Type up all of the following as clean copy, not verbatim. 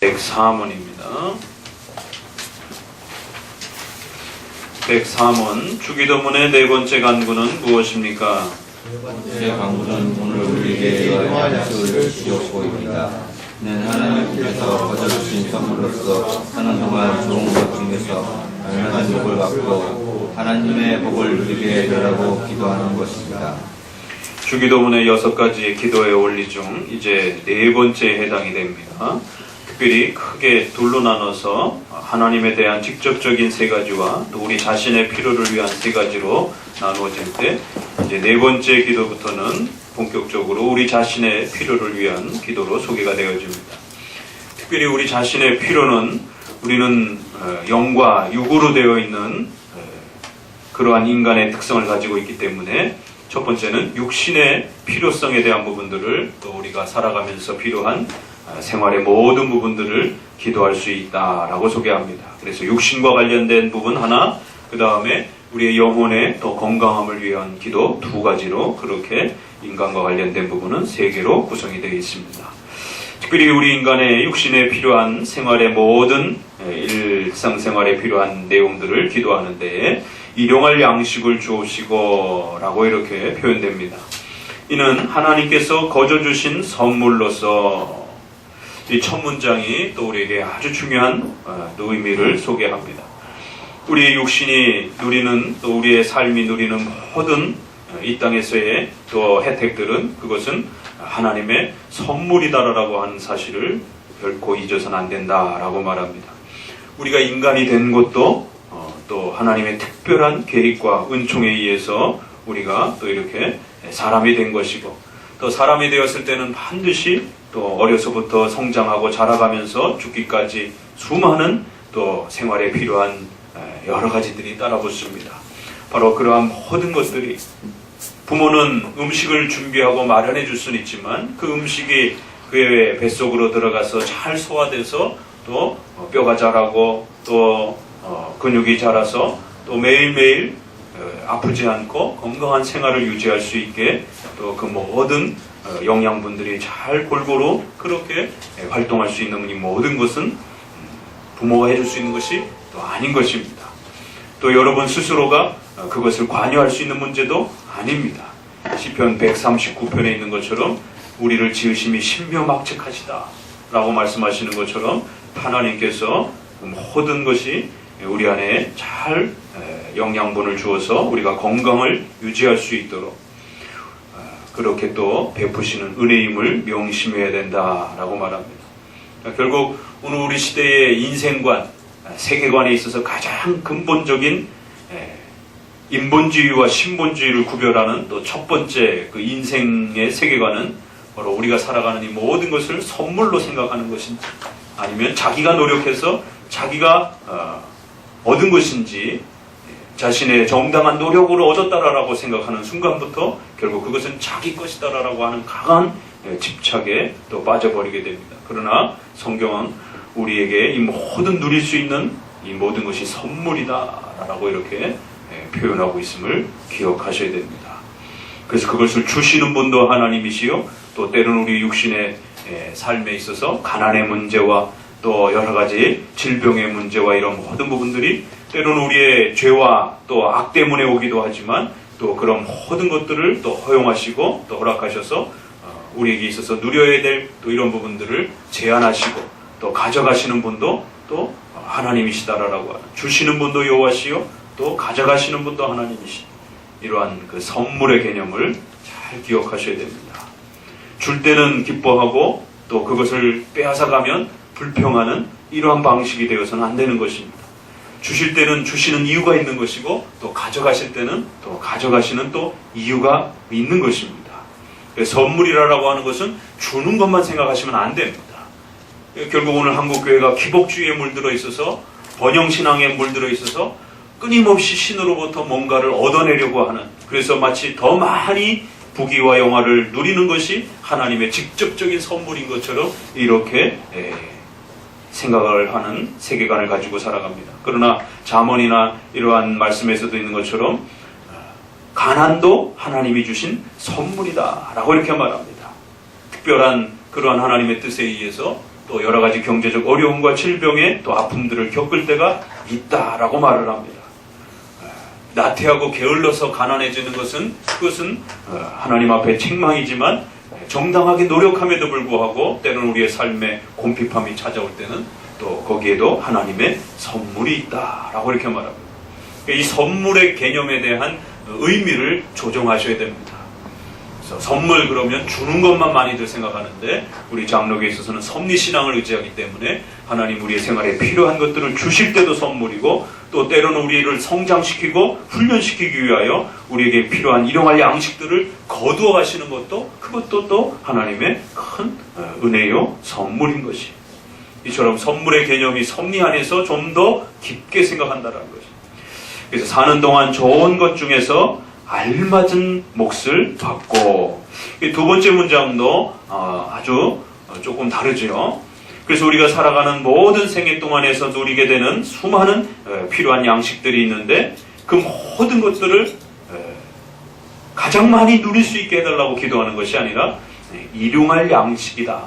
104문입니다. 104문 주기도문의 네 번째 간구는 무엇입니까? 네 번째 간구는 오늘 우리에게 양식을 주셨고입니다. 는 하나님께서 거저주신 선물로서 사는 동안 좋은 것 중에서 얼마나 복을 받고 하나님의 복을 누리게 되라고 기도하는 것입니다. 주기도문의 6가지의 기도의 원리 중 이제 네 번째에 해당이 됩니다. 특별히 크게 둘로 나눠서 하나님에 대한 직접적인 세 가지와 또 우리 자신의 필요를 위한 세 가지로 나누어질 때 이제 네 번째 기도부터는 본격적으로 우리 자신의 필요를 위한 기도로 소개가 되어집니다. 특별히 우리 자신의 필요는 우리는 영과 육으로 되어 있는 그러한 인간의 특성을 가지고 있기 때문에 첫 번째는 육신의 필요성에 대한 부분들을 또 우리가 살아가면서 필요한 생활의 모든 부분들을 기도할 수 있다라고 소개합니다. 그래서 육신과 관련된 부분 하나, 그 다음에 우리의 영혼의 또 건강함을 위한 기도 두 가지로 그렇게 인간과 관련된 부분은 세 개로 구성이 되어 있습니다. 특별히 우리 인간의 육신에 필요한 생활의 모든 일상생활에 필요한 내용들을 기도하는데 일용할 양식을 주옵시고 라고 이렇게 표현됩니다. 이는 하나님께서 거저 주신 선물로서 이 첫 문장이 또 우리에게 아주 중요한 의미를 소개합니다. 우리의 육신이 누리는 또 우리의 삶이 누리는 모든 이 땅에서의 또 혜택들은 그것은 하나님의 선물이다라고 하는 사실을 결코 잊어서는 안 된다라고 말합니다. 우리가 인간이 된 것도 또 하나님의 특별한 계획과 은총에 의해서 우리가 또 이렇게 사람이 된 것이고 또 사람이 되었을 때는 반드시 또 어려서부터 성장하고 자라가면서 죽기까지 수많은 또 생활에 필요한 여러 가지들이 따라붙습니다. 바로 그러한 모든 것들이 부모는 음식을 준비하고 마련해 줄 수는 있지만 그 음식이 그의 뱃속으로 들어가서 잘 소화돼서 또 뼈가 자라고 또 근육이 자라서 또 매일매일 아프지 않고 건강한 생활을 유지할 수 있게 또 그 모든 영양분들이 잘 골고루 그렇게 활동할 수 있는 이 모든 것은 부모가 해줄 수 있는 것이 또 아닌 것입니다. 또 여러분 스스로가 그것을 관여할 수 있는 문제도 아닙니다. 시편 139편에 있는 것처럼 우리를 지으심이 신묘막측하시다 라고 말씀하시는 것처럼 하나님께서 모든 것이 우리 안에 잘 영양분을 주어서 우리가 건강을 유지할 수 있도록 그렇게 또 베푸시는 은혜임을 명심해야 된다라고 말합니다. 결국 오늘 우리 시대의 인생관, 세계관에 있어서 가장 근본적인 인본주의와 신본주의를 구별하는 또 첫 번째 그 인생의 세계관은 바로 우리가 살아가는 이 모든 것을 선물로 생각하는 것인지 아니면 자기가 노력해서 자기가 얻은 것인지 자신의 정당한 노력으로 얻었다라고 생각하는 순간부터 결국 그것은 자기 것이다라고 하는 강한 집착에 또 빠져버리게 됩니다. 그러나 성경은 우리에게 이 모든 누릴 수 있는 이 모든 것이 선물이다라고 이렇게 표현하고 있음을 기억하셔야 됩니다. 그래서 그것을 주시는 분도 하나님이시요 또 때로는 우리 육신의 삶에 있어서 가난의 문제와 또 여러 가지 질병의 문제와 이런 모든 부분들이 때로는 우리의 죄와 또 악 때문에 오기도 하지만 또 그런 모든 것들을 또 허용하시고 또 허락하셔서 우리에게 있어서 누려야 될 또 이런 부분들을 제한하시고 또 가져가시는 분도 또 하나님이시다라고 하는 주시는 분도 여호와시요 또 가져가시는 분도 하나님이시 이러한 그 선물의 개념을 잘 기억하셔야 됩니다. 줄 때는 기뻐하고 또 그것을 빼앗아가면 불평하는 이러한 방식이 되어서는 안 되는 것입니다. 주실 때는 주시는 이유가 있는 것이고 또 가져가실 때는 또 가져가시는 또 이유가 있는 것입니다. 선물이라고 하는 것은 주는 것만 생각하시면 안 됩니다. 결국 오늘 한국교회가 기복주의에 물들어 있어서 번영신앙에 물들어 있어서 끊임없이 신으로부터 뭔가를 얻어내려고 하는 그래서 마치 더 많이 부귀와 영화를 누리는 것이 하나님의 직접적인 선물인 것처럼 이렇게 생각을 하는 세계관을 가지고 살아갑니다. 그러나 잠언이나 이러한 말씀에서도 있는 것처럼 가난도 하나님이 주신 선물이다 라고 이렇게 말합니다. 특별한 그러한 하나님의 뜻에 의해서 또 여러 가지 경제적 어려움과 질병에 또 아픔들을 겪을 때가 있다라고 말을 합니다. 나태하고 게을러서 가난해지는 것은 그것은 하나님 앞에 책망이지만 정당하게 노력함에도 불구하고 때로는 우리의 삶에 곰핍함이 찾아올 때는 또 거기에도 하나님의 선물이 있다라고 이렇게 말합니다. 이 선물의 개념에 대한 의미를 조정하셔야 됩니다. 그래서 선물 그러면 주는 것만 많이들 생각하는데 우리 장로교에 있어서는 섭리신앙을 의지하기 때문에 하나님 우리의 생활에 필요한 것들을 주실 때도 선물이고 또 때로는 우리를 성장시키고 훈련시키기 위하여 우리에게 필요한 일용할 양식들을 거두어 가시는 것도 그것도 또 하나님의 큰 은혜요 선물인 것이. 이처럼 선물의 개념이 섭리 안에서 좀 더 깊게 생각한다는 것이. 그래서 사는 동안 좋은 것 중에서 알맞은 몫을 받고, 이 두 번째 문장도 아주 조금 다르죠. 그래서 우리가 살아가는 모든 생애 동안에서 누리게 되는 수많은 필요한 양식들이 있는데 그 모든 것들을 가장 많이 누릴 수 있게 해달라고 기도하는 것이 아니라 일용할 양식이다.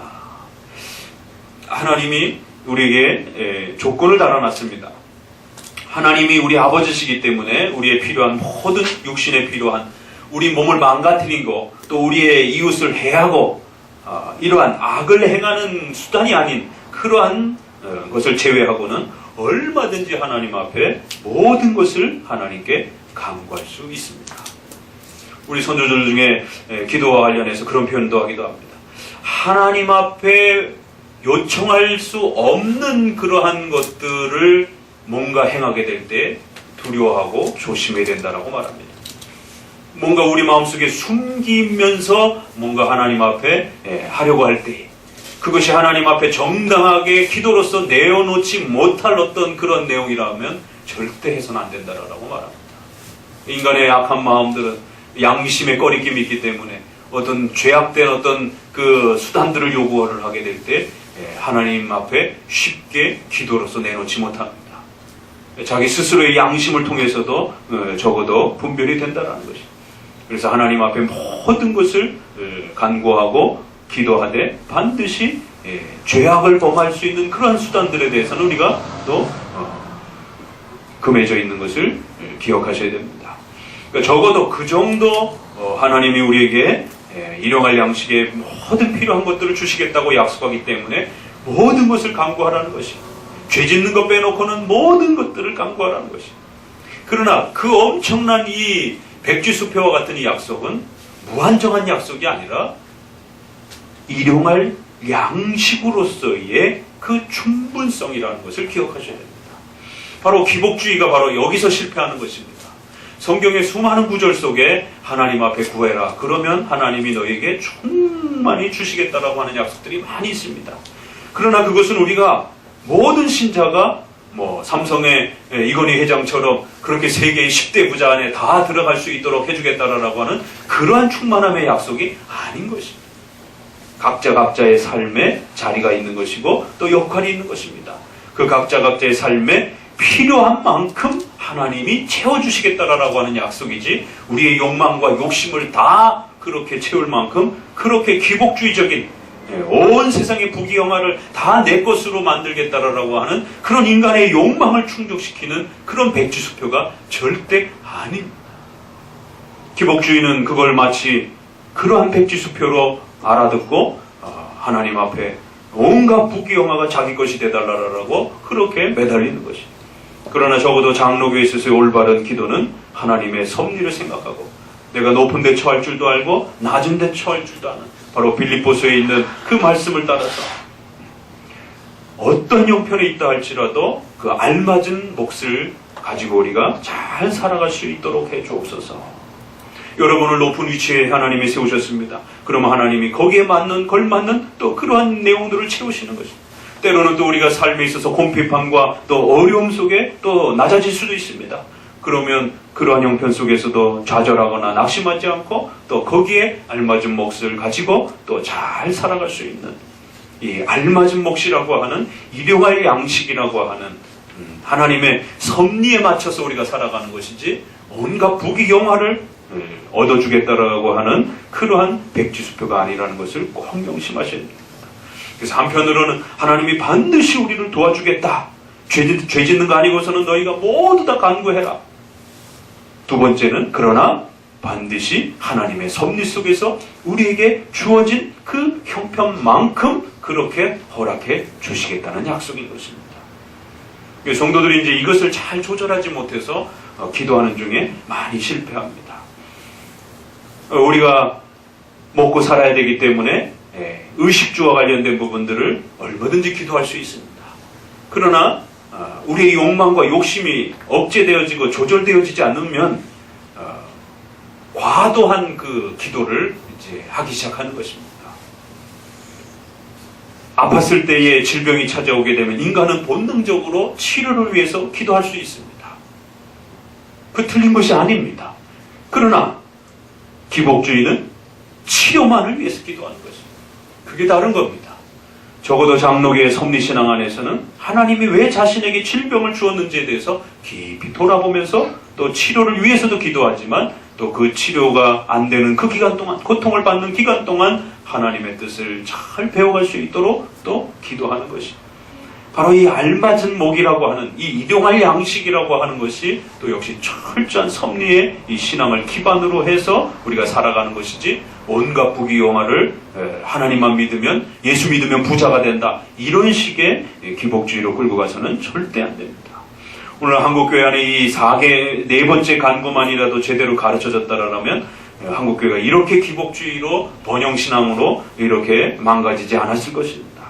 하나님이 우리에게 조건을 달아놨습니다. 하나님이 우리 아버지시기 때문에 우리의 필요한 모든 육신에 필요한 우리 몸을 망가뜨린 거, 또 우리의 이웃을 해하고 이러한 악을 행하는 수단이 아닌 그러한 것을 제외하고는 얼마든지 하나님 앞에 모든 것을 하나님께 간구할 수 있습니다. 우리 선조들 중에 기도와 관련해서 그런 표현도 하기도 합니다. 하나님 앞에 요청할 수 없는 그러한 것들을 뭔가 행하게 될 때 두려워하고 조심해야 된다라고 말합니다. 뭔가 우리 마음속에 숨기면서 뭔가 하나님 앞에 하려고 할 때 그것이 하나님 앞에 정당하게 기도로서 내어놓지 못할 어떤 그런 내용이라면 절대 해서는 안 된다라고 말합니다. 인간의 약한 마음들은 양심의 꺼리낌이 있기 때문에 어떤 죄악된 어떤 그 수단들을 요구를 하게 될 때 하나님 앞에 쉽게 기도로서 내놓지 못합니다. 자기 스스로의 양심을 통해서도 적어도 분별이 된다는 것입니다. 그래서 하나님 앞에 모든 것을 간구하고 기도하되 반드시 죄악을 범할 수 있는 그러한 수단들에 대해서는 우리가 또 금해져 있는 것을 기억하셔야 됩니다. 그러니까 적어도 그 정도 하나님이 우리에게 일용할 양식의 모든 필요한 것들을 주시겠다고 약속하기 때문에 모든 것을 간구하라는 것입니다. 죄 짓는 것 빼놓고는 모든 것들을 간구하라는 것입니다. 그러나 그 엄청난 이 백지수표와 같은 이 약속은 무한정한 약속이 아니라 일용할 양식으로서의 그 충분성이라는 것을 기억하셔야 됩니다. 바로 기복주의가 바로 여기서 실패하는 것입니다. 성경의 수많은 구절 속에 하나님 앞에 구해라. 그러면 하나님이 너에게 충만히 주시겠다라고 하는 약속들이 많이 있습니다. 그러나 그것은 우리가 모든 신자가 삼성의 이건희 회장처럼 그렇게 세계의 10대 부자 안에 다 들어갈 수 있도록 해주겠다라고 하는 그러한 충만함의 약속이 아닌 것입니다. 각자의 삶에 자리가 있는 것이고 또 역할이 있는 것입니다. 그 각자의 삶에 필요한 만큼 하나님이 채워주시겠다라고 하는 약속이지 우리의 욕망과 욕심을 다 그렇게 채울 만큼 그렇게 기복주의적인 온 세상의 부귀영화를 다 내 것으로 만들겠다라고 하는 그런 인간의 욕망을 충족시키는 그런 백지수표가 절대 아닙니다. 기복주의는 그걸 마치 그러한 백지수표로 알아듣고 하나님 앞에 온갖 부귀영화가 자기 것이 되달라라고 그렇게 매달리는 것입니다. 그러나 적어도 장로교에 있어서의 올바른 기도는 하나님의 섭리를 생각하고 내가 높은 데 처할 줄도 알고 낮은 데 처할 줄도 아는 바로 빌립보서에 있는 그 말씀을 따라서 어떤 형편에 있다 할지라도 그 알맞은 몫을 가지고 우리가 잘 살아갈 수 있도록 해주옵소서. 여러분을 높은 위치에 하나님이 세우셨습니다. 그러면 하나님이 거기에 걸맞는 또 그러한 내용들을 채우시는 것입니다. 때로는 또 우리가 삶에 있어서 곰핍함과 또 어려움 속에 또 낮아질 수도 있습니다. 그러면 그러한 형편 속에서도 좌절하거나 낙심하지 않고 또 거기에 알맞은 몫을 가지고 또 잘 살아갈 수 있는 이 알맞은 몫이라고 하는 일용할 양식이라고 하는 하나님의 섭리에 맞춰서 우리가 살아가는 것이지 온갖 부귀영화를 얻어주겠다라고 하는 그러한 백지수표가 아니라는 것을 꼭 명심하셔야 됩니다. 그래서 한편으로는 하나님이 반드시 우리를 도와주겠다. 죄 짓는 거 아니고서는 너희가 모두 다 간구해라. 두 번째는 그러나 반드시 하나님의 섭리 속에서 우리에게 주어진 그 형편만큼 그렇게 허락해 주시겠다는 약속인 것입니다. 성도들이 이제 이것을 잘 조절하지 못해서 기도하는 중에 많이 실패합니다. 우리가 먹고 살아야 되기 때문에 의식주와 관련된 부분들을 얼마든지 기도할 수 있습니다. 그러나 우리의 욕망과 욕심이 억제되어지고 조절되어지지 않으면 과도한 그 기도를 이제 하기 시작하는 것입니다. 아팠을 때에 질병이 찾아오게 되면 인간은 본능적으로 치료를 위해서 기도할 수 있습니다. 그 틀린 것이 아닙니다. 그러나 기복주의는 치료만을 위해서 기도하는 것입니다. 그게 다른 겁니다. 적어도 장로교의 섭리신앙 안에서는 하나님이 왜 자신에게 질병을 주었는지에 대해서 깊이 돌아보면서 또 치료를 위해서도 기도하지만 또 그 치료가 안 되는 그 기간 동안, 고통을 받는 기간 동안 하나님의 뜻을 잘 배워갈 수 있도록 또 기도하는 것이 바로 이 알맞은 목이라고 하는 이 일용할 양식이라고 하는 것이 또 역시 철저한 섭리의 이 신앙을 기반으로 해서 우리가 살아가는 것이지 온갖 부귀영화를 하나님만 믿으면 예수 믿으면 부자가 된다 이런 식의 기복주의로 끌고 가서는 절대 안 됩니다. 오늘 한국교회 안에 이 4번째 간구만이라도 제대로 가르쳐졌다라면 한국교회가 이렇게 기복주의로 번영신앙으로 이렇게 망가지지 않았을 것입니다.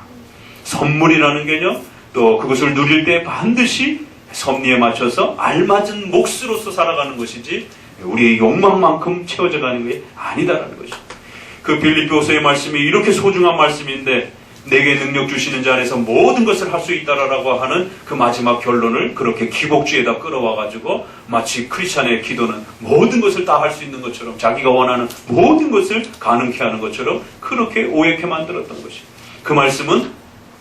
선물이라는 개념 또 그것을 누릴 때 반드시 섭리에 맞춰서 알맞은 몫으로서 살아가는 것이지 우리의 욕망만큼 채워져가는 게 아니다라는 것입니다. 그 빌립보서의 말씀이 이렇게 소중한 말씀인데 내게 능력 주시는 자 안에서 모든 것을 할 수 있다라고 하는 그 마지막 결론을 그렇게 기복주의에다 끌어와가지고 마치 크리스찬의 기도는 모든 것을 다 할 수 있는 것처럼 자기가 원하는 모든 것을 가능케 하는 것처럼 그렇게 오해케 만들었던 것입니다. 그 말씀은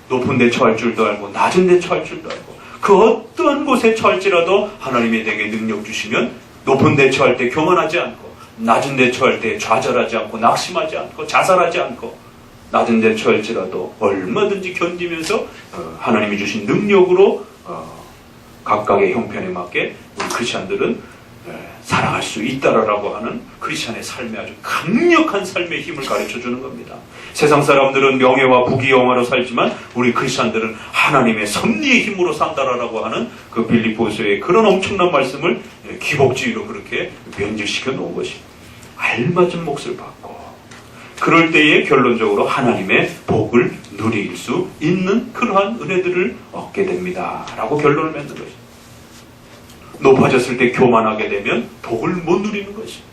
높은 데 처할 줄도 알고 낮은 데 처할 줄도 알고 그 어떠한 곳에 처할지라도 하나님이 내게 능력 주시면 높은 데 처할 때 교만하지 않고 낮은 데 처할 때 좌절하지 않고 낙심하지 않고 자살하지 않고 낮은 데 처할지라도 얼마든지 견디면서 하나님이 주신 능력으로 각각의 형편에 맞게 우리 크리스찬들은 살아갈 수 있다라고 하는 크리스찬의 삶의 아주 강력한 삶의 힘을 가르쳐주는 겁니다. 세상 사람들은 명예와 부귀영화로 살지만 우리 크리스찬들은 하나님의 섭리의 힘으로 산다라고 하는 그 빌립보서의 그런 엄청난 말씀을 기복주의로 그렇게 변질시켜 놓은 것이 알맞은 몫을 받고 그럴 때에 결론적으로 하나님의 복을 누릴 수 있는 그러한 은혜들을 얻게 됩니다. 라고 결론을 맺는 것입니다. 높아졌을 때 교만하게 되면 복을 못 누리는 것입니다.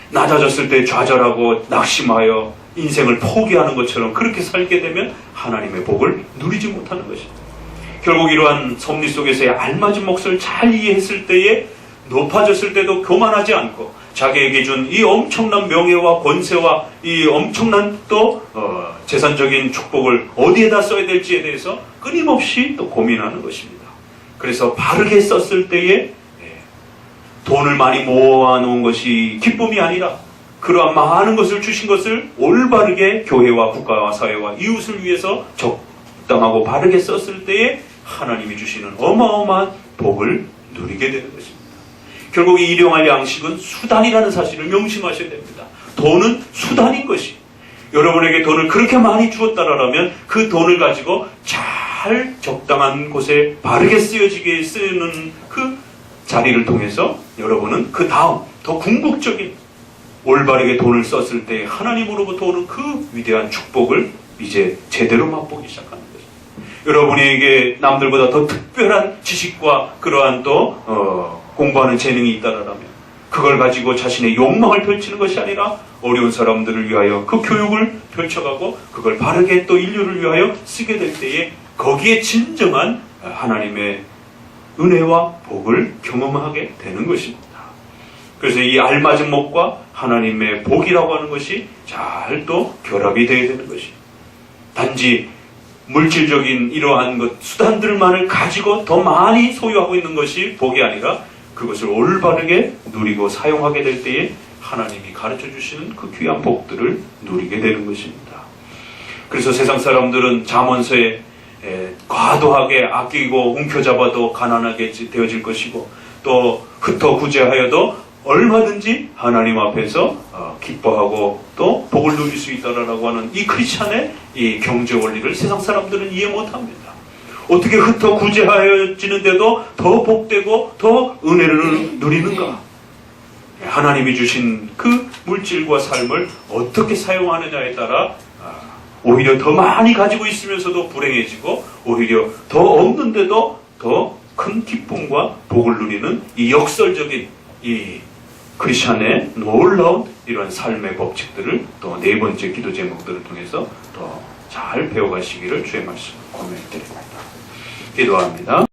낮아졌을 때 좌절하고 낙심하여 인생을 포기하는 것처럼 그렇게 살게 되면 하나님의 복을 누리지 못하는 것입니다. 결국 이러한 섭리 속에서의 알맞은 몫을 잘 이해했을 때에 높아졌을 때도 교만하지 않고 자기에게 준 이 엄청난 명예와 권세와 이 엄청난 또 재산적인 축복을 어디에다 써야 될지에 대해서 끊임없이 또 고민하는 것입니다. 그래서 바르게 썼을 때에 돈을 많이 모아놓은 것이 기쁨이 아니라 그러한 많은 것을 주신 것을 올바르게 교회와 국가와 사회와 이웃을 위해서 적당하고 바르게 썼을 때에 하나님이 주시는 어마어마한 복을 누리게 되는 것입니다. 결국 이 일용할 양식은 수단이라는 사실을 명심하셔야 됩니다. 돈은 수단인 것이 여러분에게 돈을 그렇게 많이 주었다라면 그 돈을 가지고 잘 적당한 곳에 바르게 쓰여지게 쓰는 그 자리를 통해서 여러분은 그 다음 더 궁극적인 올바르게 돈을 썼을 때 하나님으로부터 오는 그 위대한 축복을 이제 제대로 맛보기 시작하는 것입니다. 여러분에게 남들보다 더 특별한 지식과 그러한 또 공부하는 재능이 있다라면 그걸 가지고 자신의 욕망을 펼치는 것이 아니라 어려운 사람들을 위하여 그 교육을 펼쳐가고 그걸 바르게 또 인류를 위하여 쓰게 될 때에 거기에 진정한 하나님의 은혜와 복을 경험하게 되는 것입니다. 그래서 이 알맞은 몫과 하나님의 복이라고 하는 것이 잘 또 결합이 되어야 되는 것이 단지 물질적인 이러한 것 수단들만을 가지고 더 많이 소유하고 있는 것이 복이 아니라 그것을 올바르게 누리고 사용하게 될 때에 하나님이 가르쳐 주시는 그 귀한 복들을 누리게 되는 것입니다. 그래서 세상 사람들은 잠언서에 과도하게 아끼고 움켜잡아도 가난하게 되어질 것이고, 또 흩어 구제하여도 얼마든지 하나님 앞에서 기뻐하고 또 복을 누릴 수 있다라고 하는 이 크리스찬의 이 경제 원리를 세상 사람들은 이해 못합니다. 어떻게 흩어 구제하여지는데도 더 복되고 더 은혜를 누리는가? 하나님이 주신 그 물질과 삶을 어떻게 사용하느냐에 따라 오히려 더 많이 가지고 있으면서도 불행해지고, 오히려 더 없는데도 더 큰 기쁨과 복을 누리는 이 역설적인 이 크리스찬의 놀라운 이런 삶의 법칙들을 또 네 번째 기도 제목들을 통해서 더 잘 배워가시기를 주의 말씀 권면드립니다. 기도합니다.